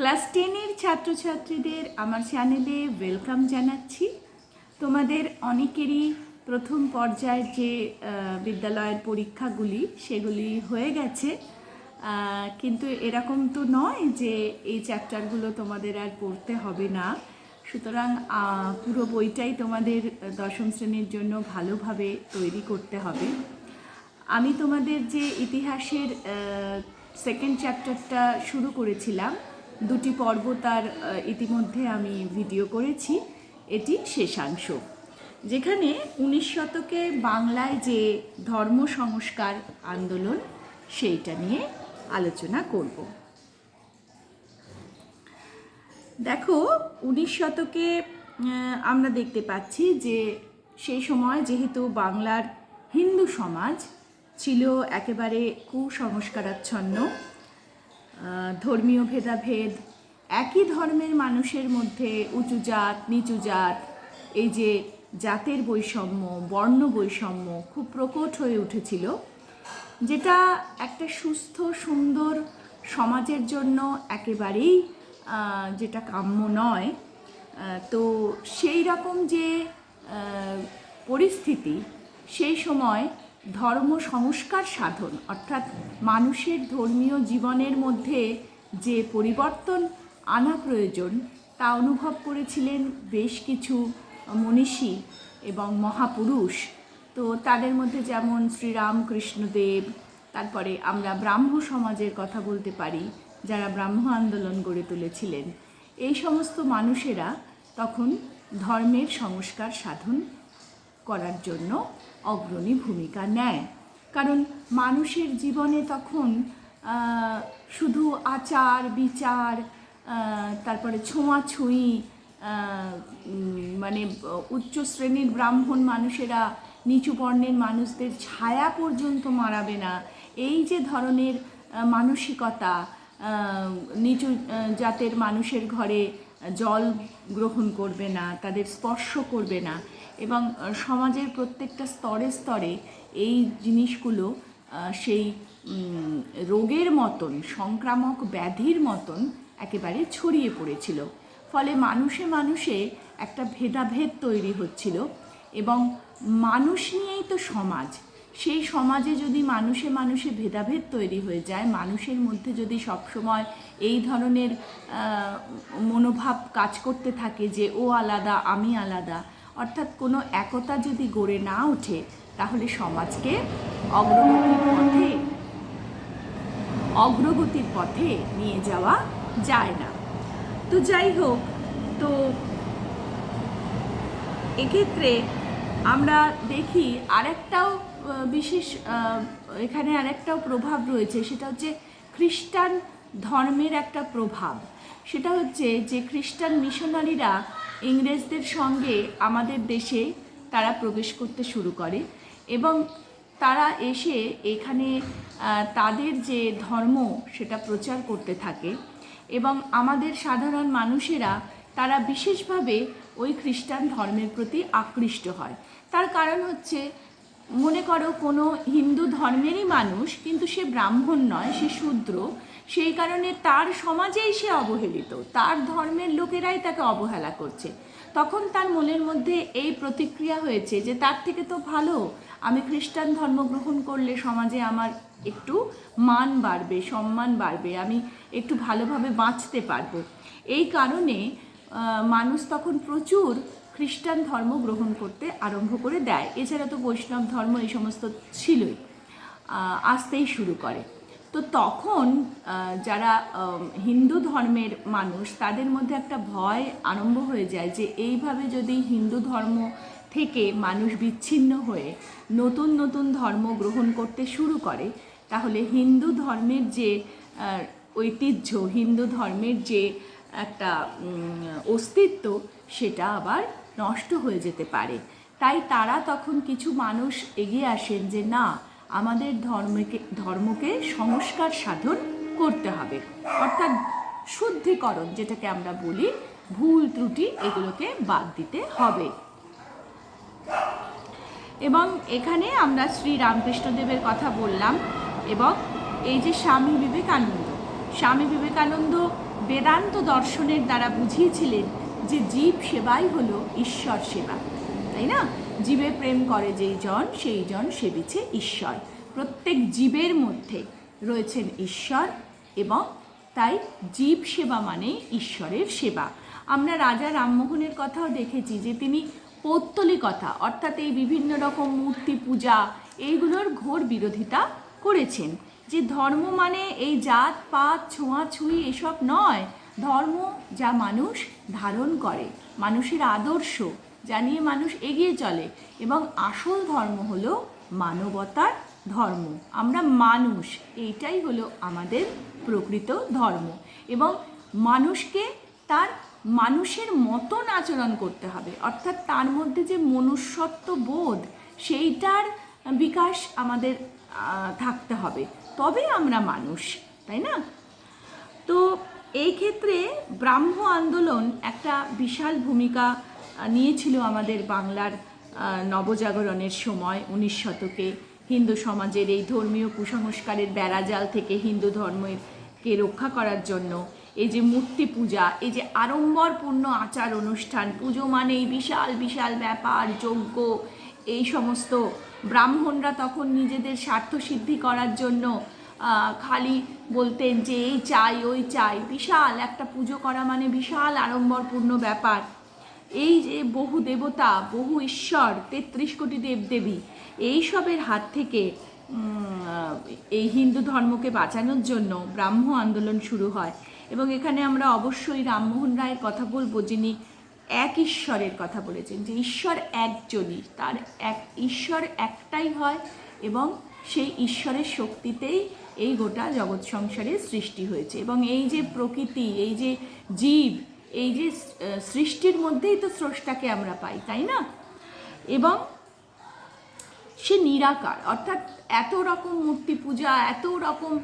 Class 10-এর ছাত্রছাত্রীদের আমার চ্যানেলে ওয়েলকাম জানাচ্ছি। তোমাদের অনেকেরই প্রথম পর্যায়ের যে বিদ্যালয়ের পরীক্ষাগুলি সেগুলি হয়ে গেছে, কিন্তু এরকম তো নয় যে এই চ্যাপ্টারগুলো তোমাদের আর পড়তে হবে না। সুতরাং পুরো বইটাই তোমাদের দশম শ্রেণীর জন্য ভালোভাবে তৈরি করতে হবে। আমি তোমাদের যে ইতিহাসের সেকেন্ড চ্যাপ্টারটা শুরু করেছিলাম, দুটি পর্ব তার ইতিমধ্যে আমি ভিডিও করেছি। এটি শেষাংশ, যেখানে 19 শতকে বাংলায় যে ধর্ম সংস্কার আন্দোলন সেইটা নিয়ে আলোচনা করব। দেখো, 19 শতকে আমরা দেখতে পাচ্ছি যে সেই সময় যেহেতু বাংলার হিন্দু সমাজ ছিল একেবারে কুসংস্কারাচ্ছন্ন, ধর্মীয় ভেদাভেদ, একই ধর্মের মানুষের মধ্যে উঁচু জাত নিচু জাত, এই যে জাতের বৈষম্য, বর্ণ বৈষম্য খুব প্রকট হয়ে উঠেছিল, যেটা একটা সুস্থ সুন্দর সমাজের জন্য একেবারেই যেটা কাম্য নয়। তো সেই রকম যে পরিস্থিতি, সেই সময় ধর্ম সংস্কার সাধন অর্থাৎ মানুষের ধর্মীয় জীবনের মধ্যে যে পরিবর্তন আনা প্রয়োজন তা অনুভব করেছিলেন বেশ কিছু মনীষী এবং মহাপুরুষ। তো তাদের মধ্যে যেমন শ্রীরামকৃষ্ণদেব, তারপরে আমরা ব্রাহ্ম সমাজের কথা বলতে পারি, যারা ব্রাহ্ম আন্দোলন গড়ে তুলেছিলেন। এই সমস্ত মানুষেরা তখন ধর্মের সংস্কার সাধন করার জন্য অগ্রণী ভূমিকা নেয়, কারণ মানুষের জীবনে তখন শুধু আচার বিচার, তারপরে ছোঁয়াছুঁয়ি, মানে উচ্চ শ্রেণীর ব্রাহ্মণ মানুষেরা নিচু বর্ণের মানুষদের ছায়া পর্যন্ত মারাবে না, এই যে ধরনের মানসিকতা, নিচু জাতের মানুষের ঘরে জল গ্রহণ করবে না, তাদের স্পর্শ করবে না, এবং সমাজের প্রত্যেকটা স্তরে স্তরে এই জিনিসগুলো সেই রোগের মতন, সংক্রামক ব্যাধির মতন একেবারে ছড়িয়ে পড়েছিল। ফলে মানুষে মানুষে একটা ভেদাভেদ তৈরি হচ্ছিল, এবং মানুষ নিয়েই তো সমাজ। সেই সমাজে যদি মানুষে মানুষে ভেদাভেদ তৈরি হয়ে যায়, মানুষের মধ্যে যদি সবসময় এই ধরনের মনোভাব কাজ করতে থাকে যে ও আলাদা আমি আলাদা, অর্থাৎ কোনো একতা যদি গড়ে না ওঠে, তাহলে সমাজকে অগ্রগতির পথে নিয়ে যাওয়া যায় না। তো যাই হোক, তো এক্ষেত্রে আমরা দেখি আরেকটাও বিশেষ এখানে আরেকটাও প্রভাব রয়েছে, সেটা হচ্ছে খ্রিস্টান ধর্মের একটা প্রভাব। সেটা হচ্ছে যে খ্রিস্টান মিশনারিরা ইংরেজদের সঙ্গে আমাদের দেশে তারা প্রবেশ করতে শুরু করে, এবং তারা এসে এখানে তাদের যে ধর্ম সেটা প্রচার করতে থাকে, এবং আমাদের সাধারণ মানুষেরা তারা বিশেষভাবে ওই খ্রিস্টান ধর্মের প্রতি আকৃষ্ট হয়। তার কারণ হচ্ছে, মনে করো কোনো হিন্দু ধর্মেরই মানুষ, কিন্তু সে ব্রাহ্মণ নয়, সে শূদ্র, সেই কারণে তার সমাজেই সে অবহেলিত, তার ধর্মের লোকেরাই তাকে অবহেলা করছে। তখন তার মনের মধ্যে এই প্রতিক্রিয়া হয়েছে যে তার থেকে তো ভালো আমি খ্রিস্টান ধর্ম গ্রহণ করলে সমাজে আমার একটু মান বাড়বে, সম্মান বাড়বে, আমি একটু ভালোভাবে বাঁচতে পারবো। এই কারণে মানুষ তখন প্রচুর খ্রিস্টান ধর্ম গ্রহণ করতে আরম্ভ করে দেয়। এছাড়া তো বৈষ্ণব ধর্ম এই সমস্ত ছিলই, আসতেই শুরু করে। তো তখন যারা হিন্দু ধর্মের মানুষ, তাদের মধ্যে একটা ভয় আরম্ভ হয়ে যায় যে এইভাবে যদি হিন্দু ধর্ম থেকে মানুষ বিচ্ছিন্ন হয়ে নতুন নতুন ধর্ম গ্রহণ করতে শুরু করে, তাহলে হিন্দু ধর্মের যে ঐতিহ্য, হিন্দু ধর্মের যে একটা অস্তিত্ব, সেটা আবার নষ্ট হয়ে যেতে পারে। তাই তারা তখন কিছু মানুষ এগিয়ে আসেন যে না, আমাদের ধর্মকে সংস্কার সাধন করতে হবে, অর্থাৎ শুদ্ধিকরণ, যেটাকে আমরা বলি, ভুল ত্রুটি এগুলোকে বাদ দিতে হবে। এবং এখানে আমরা শ্রী রামকৃষ্ণদেবের কথা বললাম, এবং এই যে স্বামী বিবেকানন্দ বেদান্ত দর্শনের দ্বারা বুঝিয়েছিলেন যে জীব সেবাই হলো ঈশ্বর সেবা, তাই না? জীবে প্রেম করে যেই জন সেই জন সেবিছে ঈশ্বর। প্রত্যেক জীবের মধ্যে রয়েছেন ঈশ্বর, এবং তাই জীব সেবা মানে ঈশ্বরের সেবা। আমরা রাজা রামমোহনের কথাও দেখেছি যে তিনি পৌত্তলিকতা অর্থাৎ এই বিভিন্ন রকম মূর্তি পূজা এইগুলোর ঘোর বিরোধিতা করেছেন। যে ধর্ম মানে এই জাত পাত ছোঁয়াছুঁই এসব নয়। ধর্ম যা মানুষ ধারণ করে, মানুষের আদর্শ যা নিয়ে মানুষ এগিয়ে চলে, এবং আসল ধর্ম হলো মানবতার ধর্ম। আমরা মানুষ, এইটাই হলো আমাদের প্রকৃত ধর্ম। এবং মানুষকে তার মানুষের মতন আচরণ করতে হবে, অর্থাৎ তার মধ্যে যে মনুষ্যত্ব বোধ সেইটার বিকাশ আমাদের থাকতে হবে, তবে আমরা মানুষ, তাই না? তো এই ক্ষেত্রে ব্রাহ্ম আন্দোলন একটা বিশাল ভূমিকা নিয়েছিল আমাদের বাংলার নবজাগরণের সময় 19 শতকে। হিন্দু সমাজের এই ধর্মীয় কুসংস্কারের বেড়াজাল থেকে হিন্দু ধর্মকে রক্ষা করার জন্য এই যে মূর্তি পূজা, এই যে আড়ম্বরপূর্ণ আচার অনুষ্ঠান, পুজো মানেই বিশাল বিশাল ব্যাপার, যজ্ঞ, এই সমস্ত ব্রাহ্মণরা তখন নিজেদের স্বার্থ সিদ্ধি করার জন্য খালি বলতেন যে এই চাই ওই চাই। বিশাল একটা পুজো করা মানে বিশাল আড়ম্বরপূর্ণ ব্যাপার। এই যে বহু দেবতা, বহু ঈশ্বর, 33 কোটি দেবদেবী, এইসবের হাত থেকে এই হিন্দু ধর্মকে বাঁচানোর জন্য ব্রাহ্ম আন্দোলন শুরু হয়। এবং এখানে আমরা অবশ্যই রামমোহন রায়ের কথা বলবো, যিনি এক ঈশ্বরের কথা বলেছেন, যে ঈশ্বর একজনই, তার এক ঈশ্বর একটাই হয়, এবং সেই ঈশ্বরের শক্তিতেই এই গোটা জগৎ সংসারের সৃষ্টি হয়েছে। এবং এই যে প্রকৃতি, এই যে জীব, এই যে সৃষ্টির মধ্যেই তো স্রষ্টাকে আমরা পাই, তাই না? এবং সে নিরাকার, অর্থাৎ এত রকম মূর্তি পূজা, এত রকম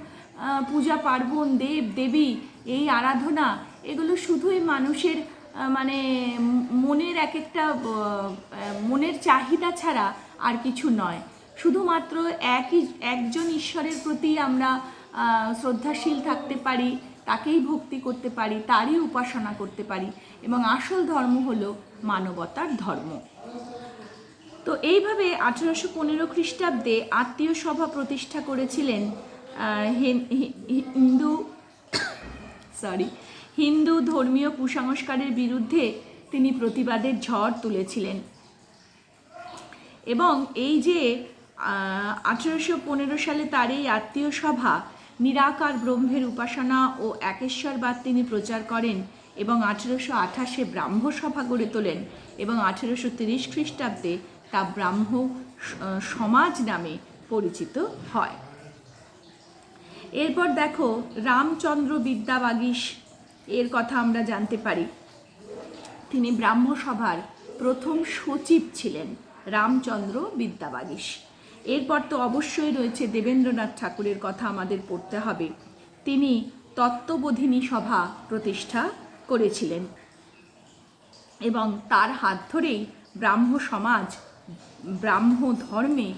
পূজা পার্বণ, দেব দেবী, এই আরাধনা, এগুলো শুধুই মানুষের মানে মনের এক একটা মনের চাহিদা ছাড়া আর কিছু নয়। শুধুমাত্র একজন ঈশ্বরের প্রতি আমরা শ্রদ্ধাশীল থাকতে পারি, তাকেই ভক্তি করতে পারি, তারই উপাসনা করতে পারি, এবং আসল ধর্ম হলো মানবতার ধর্ম। তো এইভাবে 1815 খ্রিস্টাব্দে আত্মীয় সভা প্রতিষ্ঠা করেছিলেন হিন্দু ধর্মীয় কুসংস্কারের বিরুদ্ধে তিনি প্রতিবাদের ঝড় তুলেছিলেন। এবং এই যে 1815 সালে তার এই আত্মীয় সভা নিরাকার ব্রহ্মের উপাসনা ও একেশ্বরবাদ তিনি প্রচার করেন, এবং 1828 ব্রাহ্ম সভা গড়ে তোলেন, এবং 1830 খ্রিস্টাব্দে তা ব্রাহ্ম সমাজ নামে পরিচিত হয়। এরপর দেখো রামচন্দ্র বিদ্যাবাগীশ এর কথা আমরা জানতে পারি। তিনি ব্রাহ্ম সভার প্রথম সচিব ছিলেন, রামচন্দ্র বিদ্যাবাগীশ। এরপর তো অবশ্যই রয়েছে দেবেন্দ্রনাথ ঠাকুরের কথা আমাদের পড়তে হবে। তিনি তত্ত্ববোধিনী সভা প্রতিষ্ঠা করেছিলেন, এবং তার হাত ধরেই ব্রাহ্ম সমাজ ব্রাহ্ম ধর্মে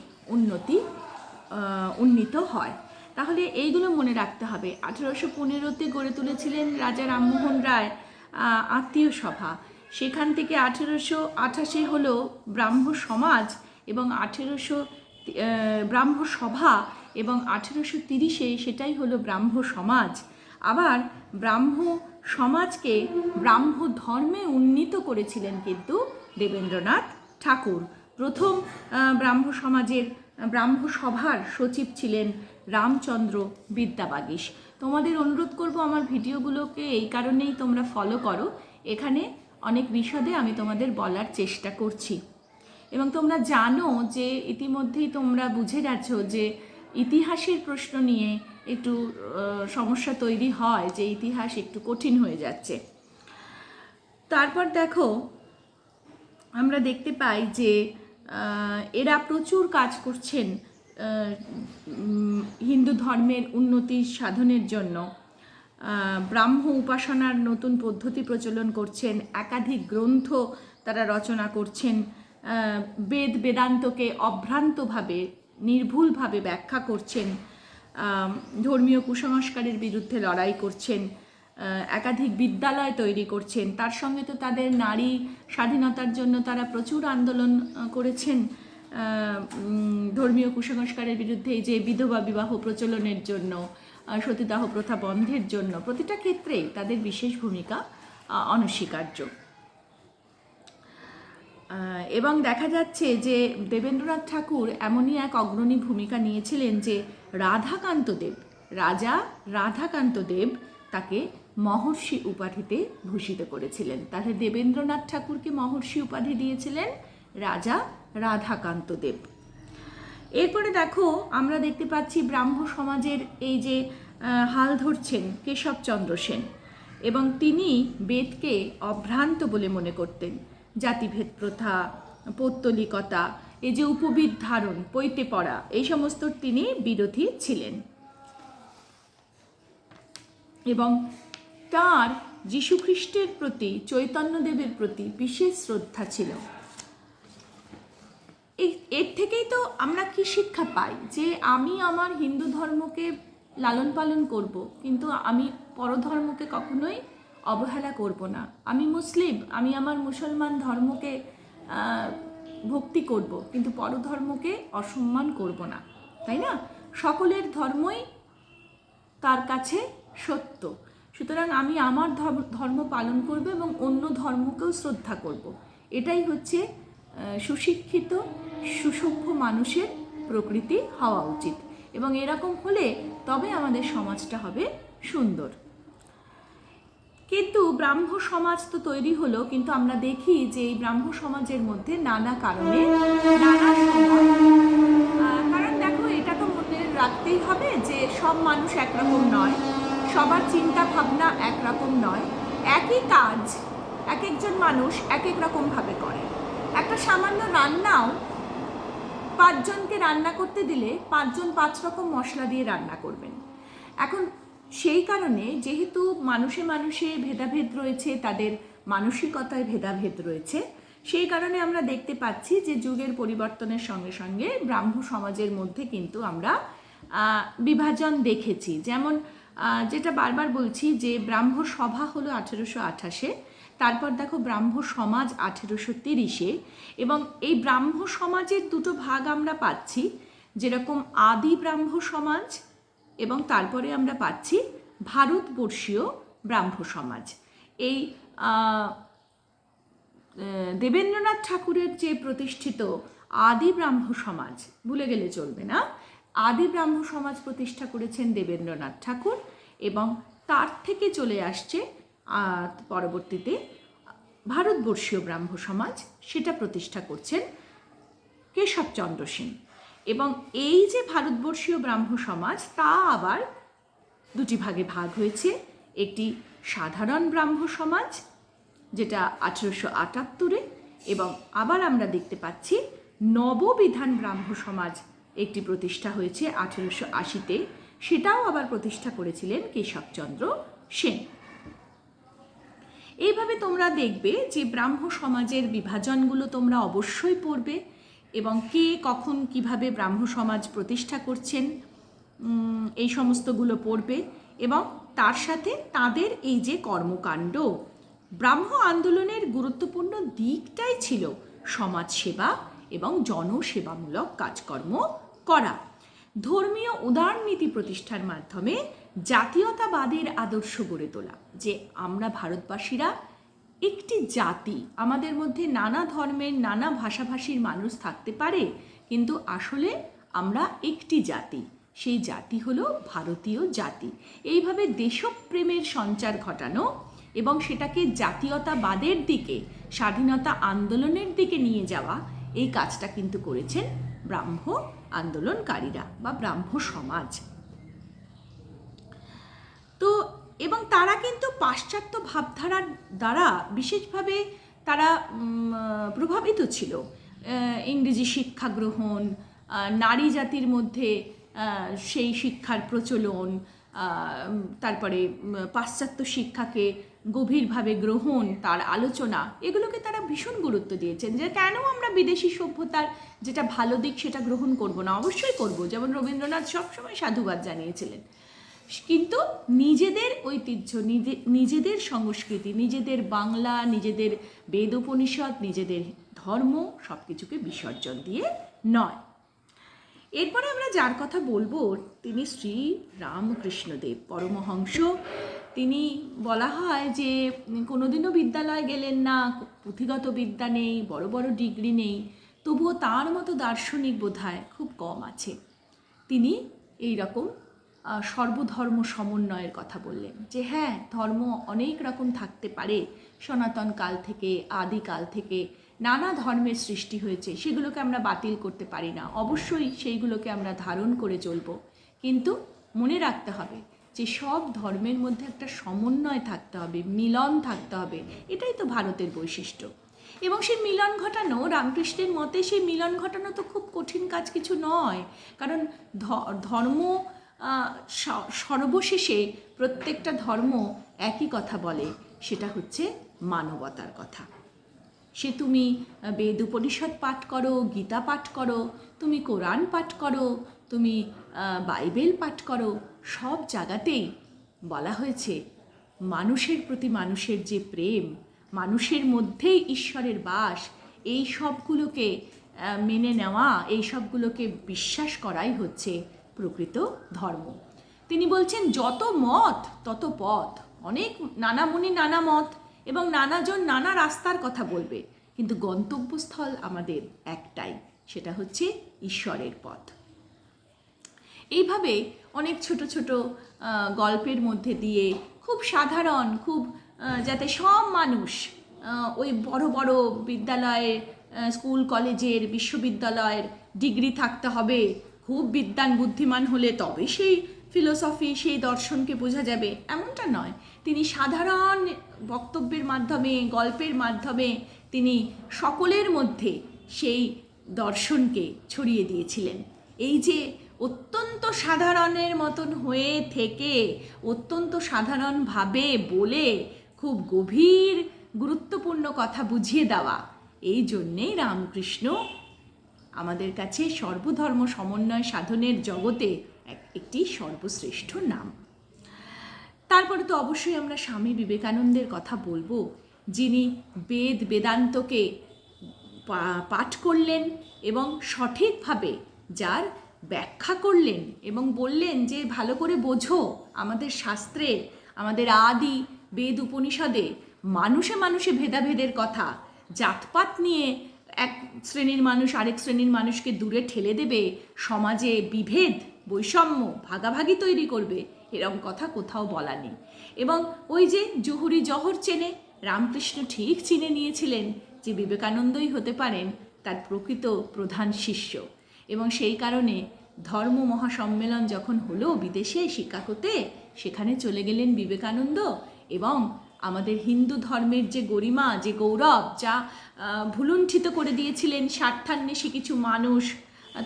উন্নীত হয়। তাহলে এইগুলো মনে রাখতে হবে। 1815-তে গড়ে তুলেছিলেন রাজা রামমোহন রায় আত্মীয় সভা, সেখান থেকে 1828 হলো ব্রাহ্ম সমাজ, এবং ব্রাহ্ম সভা, এবং 1830-এ সেটাই হলো ব্রাহ্ম সমাজ। আবার ব্রাহ্ম সমাজকে ব্রাহ্ম ধর্মে উন্নীত করেছিলেন কিন্তু দেবেন্দ্রনাথ ঠাকুর। প্রথম ব্রাহ্ম সভার সচিব ছিলেন রামচন্দ্র বিদ্যাবাগীশ। তোমাদের অনুরোধ করব আমার ভিডিওগুলোকে এই কারণেই তোমরা ফলো করো, এখানে অনেক বিশদে আমি তোমাদের বলার চেষ্টা করছি। এবং তোমরা জানো যে ইতিমধ্যেই তোমরা বুঝে গেছো যে ইতিহাসের প্রশ্ন নিয়ে একটু সমস্যা তৈরি হয়, যে ইতিহাস একটু কঠিন হয়ে যাচ্ছে। তারপর দেখো আমরা দেখতে পাই যে এরা প্রচুর কাজ করছেন হিন্দু ধর্মের উন্নতি সাধনের জন্য। ব্রাহ্ম উপাসনার নতুন পদ্ধতি প্রচলন করছেন, একাধিক গ্রন্থ তারা রচনা করছেন, বেদান্তকে অভ্রান্তভাবে নির্ভুলভাবে ব্যাখ্যা করছেন, ধর্মীয় কুসংস্কারের বিরুদ্ধে লড়াই করছেন, একাধিক বিদ্যালয় তৈরি করছেন। তার সঙ্গে তো তাদের নারী স্বাধীনতার জন্য তারা প্রচুর আন্দোলন করেছেন, ধর্মীয় কুসংস্কারের বিরুদ্ধে, এই যে বিধবা বিবাহ প্রচলনের জন্য, সতীদাহ প্রথা বন্ধের জন্য, প্রতিটা ক্ষেত্রেই তাদের বিশেষ ভূমিকা অনস্বীকার্য। এবং দেখা যাচ্ছে যে দেবেন্দ্রনাথ ঠাকুর এমনই এক অগ্রণী ভূমিকা নিয়েছিলেন যে রাজা রাধাকান্ত দেব তাকে মহর্ষি উপাধিতে ভূষিত করেছিলেন। তাহলে দেবেন্দ্রনাথ ঠাকুরকে মহর্ষি উপাধি দিয়েছিলেন রাজা রাধাকান্ত দেব। এরপরে দেখো আমরা দেখতে পাচ্ছি ব্রাহ্ম সমাজের এই যে হাল ধরছেন কেশবচন্দ্র সেন, এবং তিনি বেদকে অভ্রান্ত বলে মনে করতেন। জাতিভেদ প্রথা, পৌত্তলিকতা, এই যে উপবিদ ধারণ, পৈতে পড়া, এই সমস্ত তিনি বিরোধী ছিলেন। এবং তার যীশুখ্রিস্টের প্রতি, চৈতন্যদেবের প্রতি বিশেষ শ্রদ্ধা ছিল। এর থেকেই তো আমরা কি শিক্ষা পাই, যে আমি আমার হিন্দু ধর্মকে লালন পালন করব, কিন্তু আমি পরধর্মকে কখনোই অবহেলা করব না। আমি মুসলিম, আমি আমার মুসলমান ধর্মকে ভক্তি করব, কিন্তু পরধর্মকে অসম্মান করব না, তাই না? সকলের ধর্মই তার কাছে সত্য। সুতরাং আমি আমার ধর্ম পালন করব এবং অন্য ধর্মকেও শ্রদ্ধা করব। এটাই হচ্ছে সুশিক্ষিত সুসভ্য মানুষের প্রকৃতি হওয়া উচিত, এবং এরকম হলে তবে আমাদের সমাজটা হবে সুন্দর। কিন্তু ব্রাহ্ম সমাজ তো তৈরি হলো, কিন্তু আমরা দেখি যে এই ব্রাহ্ম সমাজের মধ্যে নানা কারণে নানা সময়, কারণ দেখো এটা তো মনে রাখতেই হবে যে সব মানুষ একরকম নয়, সবার চিন্তা ভাবনা একরকম নয়, একই কাজ এক একজন মানুষ এক এক রকমভাবে করে। একটা সামান্য রান্নাও 5 জনকে রান্না করতে দিলে 5 জন 5 রকম মশলা দিয়ে রান্না করবেন। এখন সেই কারণে যেহেতু মানুষে মানুষে ভেদাভেদ রয়েছে, তাদের মানসিকতায় ভেদাভেদ রয়েছে, সেই কারণে আমরা দেখতে পাচ্ছি যে যুগের পরিবর্তনের সঙ্গে সঙ্গে ব্রাহ্ম সমাজের মধ্যে কিন্তু আমরা বিভাজন দেখেছি। যেমন যেটা বারবার বলছি যে ব্রাহ্ম সভা হলো 1828-এ, তারপর দেখো ব্রাহ্ম সমাজ 1830-এ, এবং এই ব্রাহ্ম সমাজের দুটো ভাগ আমরা পাচ্ছি, যেরকম আদি ব্রাহ্ম সমাজ এবং তারপরে আমরা পাচ্ছি ভারতবর্ষীয় ব্রাহ্ম সমাজ। এই দেবেন্দ্রনাথ ঠাকুরের যে প্রতিষ্ঠিত আদি ব্রাহ্ম সমাজ, ভুলে গেলে চলবে না, আদি ব্রাহ্ম সমাজ প্রতিষ্ঠা করেছেন দেবেন্দ্রনাথ ঠাকুর, এবং তার থেকে চলে আসছে পরবর্তীতে ভারতবর্ষীয় ব্রাহ্ম সমাজ, সেটা প্রতিষ্ঠা করছেন কেশবচন্দ্র সেন। এবং এই যে ভারতবর্ষীয় ব্রাহ্ম সমাজ, তা আবার দুটি ভাগে ভাগ হয়েছে। একটি সাধারণ ব্রাহ্ম সমাজ, যেটা 1878-এ, এবং আবার আমরা দেখতে পাচ্ছি নববিধান ব্রাহ্ম সমাজ একটি প্রতিষ্ঠা হয়েছে 1880-তে, সেটাও আবার প্রতিষ্ঠা করেছিলেন কেশবচন্দ্র সেন। এইভাবে তোমরা দেখবে যে ব্রাহ্ম সমাজের বিভাজনগুলো তোমরা অবশ্যই পড়বে, এবং কে কখন কিভাবে ব্রাহ্ম সমাজ প্রতিষ্ঠা করছেন এই সমস্তগুলো পড়বে, এবং তার সাথে তাদের এই যে কর্মকাণ্ড, ব্রাহ্ম আন্দোলনের গুরুত্বপূর্ণ দিকটাই ছিল সমাজসেবা এবং জনসেবামূলক কাজকর্ম করা। ধর্মীয় উদারনীতি প্রতিষ্ঠার মাধ্যমে জাতীয়তাবাদের আদর্শ গড়ে তোলা, যে আমরা ভারতবাসীরা একটি জাতি, আমাদের মধ্যে নানা ধর্মের নানা ভাষাভাষীর মানুষ থাকতে পারে, কিন্তু আসলে আমরা একটি জাতি, সেই জাতি হলো ভারতীয় জাতি। এইভাবে দেশপ্রেমের সঞ্চার ঘটানো এবং সেটাকে জাতীয়তাবাদের দিকে, স্বাধীনতা আন্দোলনের দিকে নিয়ে যাওয়া, এই কাজটা কিন্তু করেছেন ব্রাহ্ম আন্দোলনকারীরা বা ব্রাহ্ম সমাজ। তো এবং তারা কিন্তু পাশ্চাত্য ভাবধারার দ্বারা বিশেষভাবে তারা প্রভাবিত ছিল। ইংরেজি শিক্ষা গ্রহণ, নারী জাতির মধ্যে সেই শিক্ষার প্রচলন, তারপরে পাশ্চাত্য শিক্ষাকে গভীরভাবে গ্রহণ, তার আলোচনা, এগুলোকে তারা ভীষণ গুরুত্ব দিয়েছেন। যে কেন আমরা বিদেশি সভ্যতার যেটা ভালো দিক সেটা গ্রহণ করব না? অবশ্যই করব। যেমন রবীন্দ্রনাথ সবসময় সাধুবাদ জানিয়েছিলেন। কিন্তু নিজেদের ঐতিহ্য, নিজেদের সংস্কৃতি, নিজেদের বাংলা, নিজেদের বেদ উপনিষদ, নিজেদের ধর্ম সব কিছুকে বিসর্জন দিয়ে নয়। এরপরে আমরা যার কথা বলবো তিনি শ্রী রামকৃষ্ণদেব পরমহংস। তিনি বলা হয় যে কোনোদিনও বিদ্যালয়ে গেলেন না, পুঁথিগত বিদ্যা নেই, বড় বড় ডিগ্রি নেই, তবুও তার মতো দার্শনিক বোধহয় খুব কম আছে। তিনি এই রকম সর্বধর্ম সমন্বয়ের কথা বললেন যে হ্যাঁ, ধর্ম অনেক রকম থাকতে পারে, সনাতন কাল থেকে, আদিকাল থেকে নানা ধর্মের সৃষ্টি হয়েছে, সেগুলোকে আমরা বাতিল করতে পারি না, অবশ্যই সেইগুলোকে আমরা ধারণ করে চলব, কিন্তু মনে রাখতে হবে যে সব ধর্মের মধ্যে একটা সমন্বয় থাকতে হবে, মিলন থাকতে হবে। এটাই তো ভারতের বৈশিষ্ট্য। এবং সেই মিলন ঘটানো, রামকৃষ্ণের মতে সেই মিলন ঘটানো তো খুব কঠিন কাজ কিছু নয়, কারণ ধর্ম সর্বশেষে প্রত্যেকটা ধর্ম একই কথা বলে, সেটা হচ্ছে মানবতার কথা। সে তুমি বেদ উপনিষদ পাঠ করো, গীতা পাঠ করো, তুমি কোরআন পাঠ করো, তুমি বাইবেল পাঠ করো, সব জায়গাতেই বলা হয়েছে মানুষের প্রতি মানুষের যে প্রেম, মানুষের মধ্যেই ঈশ্বরের বাস, এই সবগুলোকে মেনে নেওয়া, এই সবগুলোকে বিশ্বাস করাই হচ্ছে প্রকৃত ধর্ম। তিনি বলছেন যত মত তত পথ, অনেক নানা মুনি নানা মত এবং নানাজন নানা রাস্তার কথা বলবে, কিন্তু গন্তব্যস্থল আমাদের একটাই, সেটা হচ্ছে ঈশ্বরের পথ। এইভাবে অনেক ছোট ছোট গল্পের মধ্যে দিয়ে খুব সাধারণ, খুব যাতে সব মানুষ ওই বড় বড় বিদ্যালয়ে, স্কুল কলেজের, বিশ্ববিদ্যালয়ের ডিগ্রি থাকতে হবে, খুব বিদ্বান বুদ্ধিমান হলে তবে সেই ফিলোসফি, সেই দর্শনকে বোঝা যাবে, এমনটা নয়। তিনি সাধারণ বক্তব্যের মাধ্যমে, গল্পের মাধ্যমে তিনি সকলের মধ্যে সেই দর্শনকে ছড়িয়ে দিয়েছিলেন। এই যে অত্যন্ত সাধারণের মতন হয়ে থেকে অত্যন্ত সাধারণভাবে বলে খুব গভীর গুরুত্বপূর্ণ কথা বুঝিয়ে দেওয়া, এই জন্যেই রামকৃষ্ণ আমাদের কাছে সর্বধর্ম সমন্বয় সাধনের জগতে একটি সর্বশ্রেষ্ঠ নাম। তারপরে তো অবশ্যই আমরা স্বামী বিবেকানন্দের কথা বলবো, যিনি বেদান্তকে পাঠ করলেন এবং সঠিকভাবে যার ব্যাখ্যা করলেন এবং বললেন যে ভালো করে বোঝো, আমাদের শাস্ত্রে, আমাদের আদি বেদ উপনিষদে মানুষে মানুষে ভেদাভেদের কথা, জাতপাত নিয়ে এক শ্রেণীর মানুষ আরেক শ্রেণীর মানুষকে দূরে ঠেলে দেবে, সমাজে বিভেদ, বৈষম্য, ভাগাভাগি তৈরি করবে, এরকম কথা কোথাও বলা নেই। এবং ওই যে জহুরি জহর চেনে, রামকৃষ্ণ ঠিক চিনে নিয়েছিলেন যে বিবেকানন্দই হতে পারেন তার প্রকৃত প্রধান শিষ্য। এবং সেই কারণে ধর্ম মহাসম্মেলন যখন হলো বিদেশে শিকাগোতে, সেখানে চলে গেলেন বিবেকানন্দ এবং আমাদের হিন্দু ধর্মের যে গরিমা, যে গৌরব, যা ভুলুণ্ঠিত করে দিয়েছিলেন স্বার্থান্বেষী কিছু মানুষ,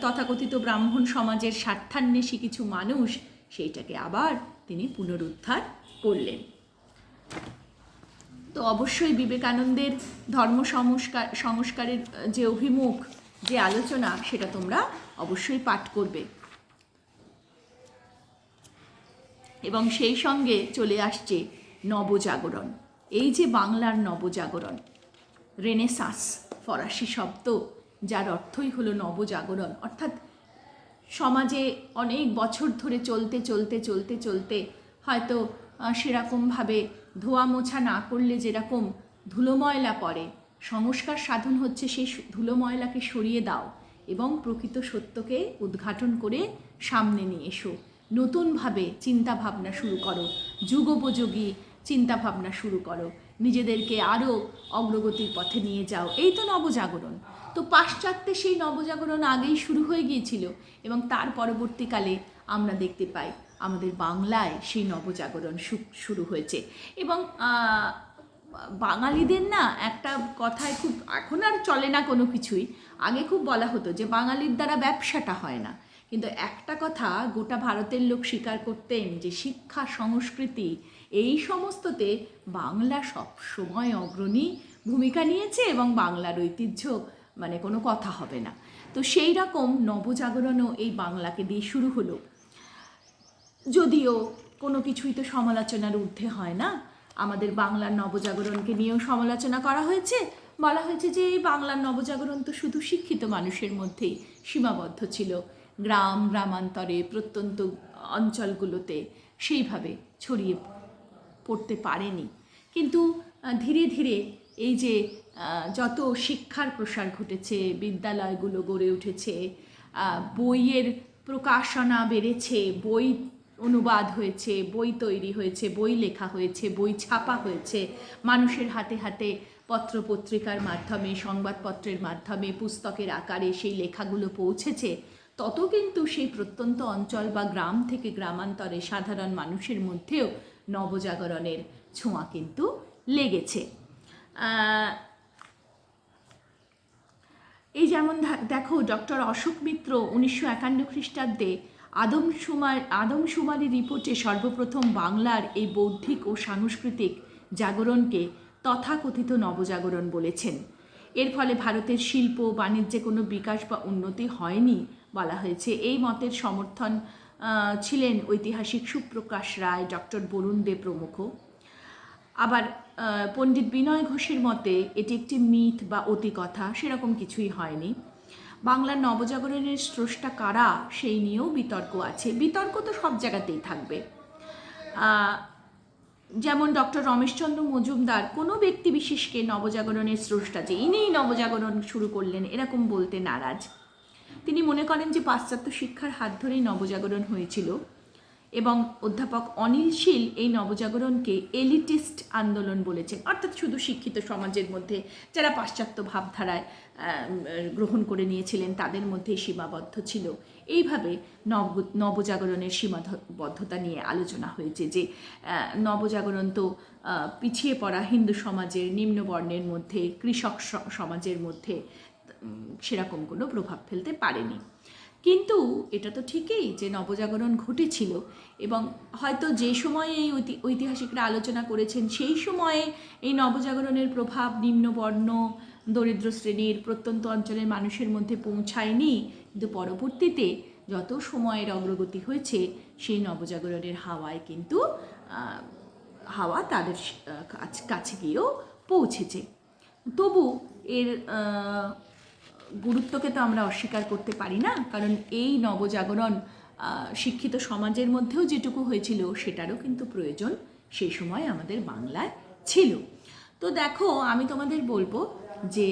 তথাকথিত ব্রাহ্মণ সমাজের স্বার্থান্বেষী কিছু মানুষ, সেইটাকে আবার তিনি পুনরুদ্ধার করলেন। তো অবশ্যই বিবেকানন্দের ধর্ম সংস্কারের যে অভিমুখ, যে আলোচনা, সেটা তোমরা অবশ্যই পাঠ করবে। এবং সেই সঙ্গে চলে আসছে নবজাগরণ। এই যে বাংলার নবজাগরণ, রেনেসাঁস ফরাসি শব্দ, যার অর্থই হলো নবজাগরণ, অর্থাৎ সমাজে অনেক বছর ধরে চলতে চলতে চলতে চলতে হয়তো সেরকমভাবে ধোয়া মোছা না করলে যেরকম ধুলো ময়লা পড়ে, সংস্কার সাধন হচ্ছে সেই ধুলো ময়লাকে সরিয়ে দাও এবং প্রকৃত সত্যকে উদ্ঘাটন করে সামনে নিয়ে এসো, নতুনভাবে চিন্তাভাবনা শুরু করো, যুগোপযোগী চিন্তাভাবনা শুরু করো, নিজেদেরকে আরও অগ্রগতির পথে নিয়ে যাও। এই তো নবজাগরণ। তো পাশ্চাত্যে সেই নবজাগরণ আগেই শুরু হয়ে গিয়েছিল এবং তার পরবর্তীকালে আমরা দেখতে পাই আমাদের বাংলায় সেই নবজাগরণ শুরু হয়েছে। এবং বাঙালিদের না একটা কথায় খুব, এখন আর চলে না কোনো কিছুই, আগে খুব বলা হতো যে বাঙালির দ্বারা ব্যবসাটা হয় না, কিন্তু একটা কথা গোটা ভারতের লোক স্বীকার করতেন যে শিক্ষা, সংস্কৃতি, এই সমস্ততে বাংলা সব সময় অগ্রণী ভূমিকা নিয়েছে এবং বাংলার ঐতিহ্য মানে কোনো কথা হবে না। তো সেই রকম নবজাগরণও এই বাংলাকে দিয়ে শুরু হলো। যদিও কোনো কিছুই তো সমালোচনার ঊর্ধ্বে হয় না। আমাদের বাংলার নবজাগরণকে নিয়েও সমালোচনা করা হয়েছে, বলা হয়েছে যে এই বাংলার নবজাগরণ তো শুধু শিক্ষিত মানুষের মধ্যেই সীমাবদ্ধ ছিল, গ্রামান্তরে প্রত্যন্ত অঞ্চলগুলোতে সেইভাবে ছড়িয়ে পড়তে পারেনি। কিন্তু ধীরে ধীরে এই যে যত শিক্ষার প্রসার ঘটেছে, বিদ্যালয়গুলো গড়ে উঠেছে, বইয়ের প্রকাশনা বেড়েছে, বই অনুবাদ হয়েছে, বই তৈরি হয়েছে, বই লেখা হয়েছে, বই ছাপা হয়েছে, মানুষের হাতে হাতে পত্রপত্রিকার মাধ্যমে, সংবাদপত্রের মাধ্যমে, পুস্তকের আকারে সেই লেখাগুলো পৌঁছেছে, তত কিন্তু সেই প্রত্যন্ত অঞ্চল বা গ্রাম থেকে গ্রামান্তরে সাধারণ মানুষের মধ্যেও নবজাগরণের ছোঁয়া কিন্তু লেগেছে। এই যেমন দেখো, ডক্টর অশোক মিত্র 1951 খ্রিস্টাব্দে আদমশুমারি রিপোর্টে সর্বপ্রথম বাংলার এই বৌদ্ধিক ও সাংস্কৃতিক জাগরণকে তথাকথিত নবজাগরণ বলেছেন। এর ফলে ভারতের শিল্প বাণিজ্যে কোনো বিকাশ বা উন্নতি হয়নি বলা হয়েছে। এই মতের সমর্থন ছিলেন ঐতিহাসিক সুপ্রকাশ রায়, ডক্টর বরুণ দে প্রমুখ। আবার পণ্ডিত বিনয় ঘোষের মতে এটি একটি মিথ বা অতিকথা, সেরকম কিছুই হয়নি। বাংলার নবজাগরণের স্রষ্টা কারা সেই নিয়েও বিতর্ক আছে। বিতর্ক তো সব জায়গাতেই থাকবে। যেমন ডক্টর রমেশচন্দ্র মজুমদার কোনো ব্যক্তি বিশেষকে নবজাগরণের স্রষ্টা, যে ইনিই নবজাগরণ শুরু করলেন, এরকম বলতে নারাজ। তিনি মনে করেন যে পাশ্চাত্য শিক্ষার হাত ধরেই নবজাগরণ হয়েছিল, এবং অধ্যাপক অনিল শীল এই নবজাগরণকে এলিটিস্ট আন্দোলন বলেছেন, অর্থাৎ শুধু শিক্ষিত সমাজের মধ্যে যারা পাশ্চাত্য ভাবধারায় গ্রহণ করে নিয়েছিলেন তাদের মধ্যেই সীমাবদ্ধ ছিল। এইভাবে নবজাগরণের সীমাবদ্ধতা নিয়ে আলোচনা হয়েছে যে নবজাগরণ তো পিছিয়ে পড়া হিন্দু সমাজের, নিম্নবর্ণের মধ্যে, কৃষক সমাজের মধ্যে সেরকম কোনো প্রভাব ফেলতে পারেনি। কিন্তু এটা তো ঠিকই যে নবজাগরণ ঘটেছিল, এবং হয়তো যে সময়ে এই ঐতিহাসিকরা আলোচনা করেছেন সেই সময়ে এই নবজাগরণের প্রভাব নিম্নবর্ণ, দরিদ্র শ্রেণীর, প্রত্যন্ত অঞ্চলের মানুষের মধ্যে পৌঁছায়নি। কিন্তু পরবর্তীতে যত সময়ের অগ্রগতি হয়েছে সেই নবজাগরণের হাওয়ায় কিন্তু হাওয়া তাদের কাছে গিয়েও পৌঁছেছে। তবু এর গুরুত্বকে তো আমরা অস্বীকার করতে পারি না, কারণ এই নবজাগরণ শিক্ষিত সমাজের মধ্যেও যেটুকু হয়েছিল সেটারও কিন্তু প্রয়োজন সেই সময় আমাদের বাংলায় ছিল। তো দেখো, আমি তোমাদের বলবো যে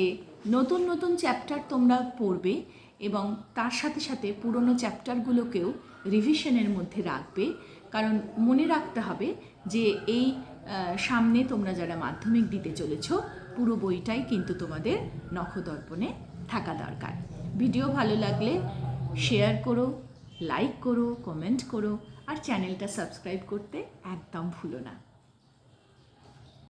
নতুন নতুন চ্যাপ্টার তোমরা পড়বে, এবং তার সাথে সাথে পুরনো চ্যাপ্টারগুলোকেও রিভিশনের মধ্যে রাখবে, কারণ মনে রাখতে হবে যে এই সামনে তোমরা যারা মাধ্যমিক দিতে চলেছ, পুরো বইটাই কিন্তু তোমাদের নখদর্পণে থাকা দরকার। ভিডিও ভালো লাগলে শেয়ার করো, লাইক করো, কমেন্ট করো, আর চ্যানেলটা সাবস্ক্রাইব করতে একদম ভুলো না।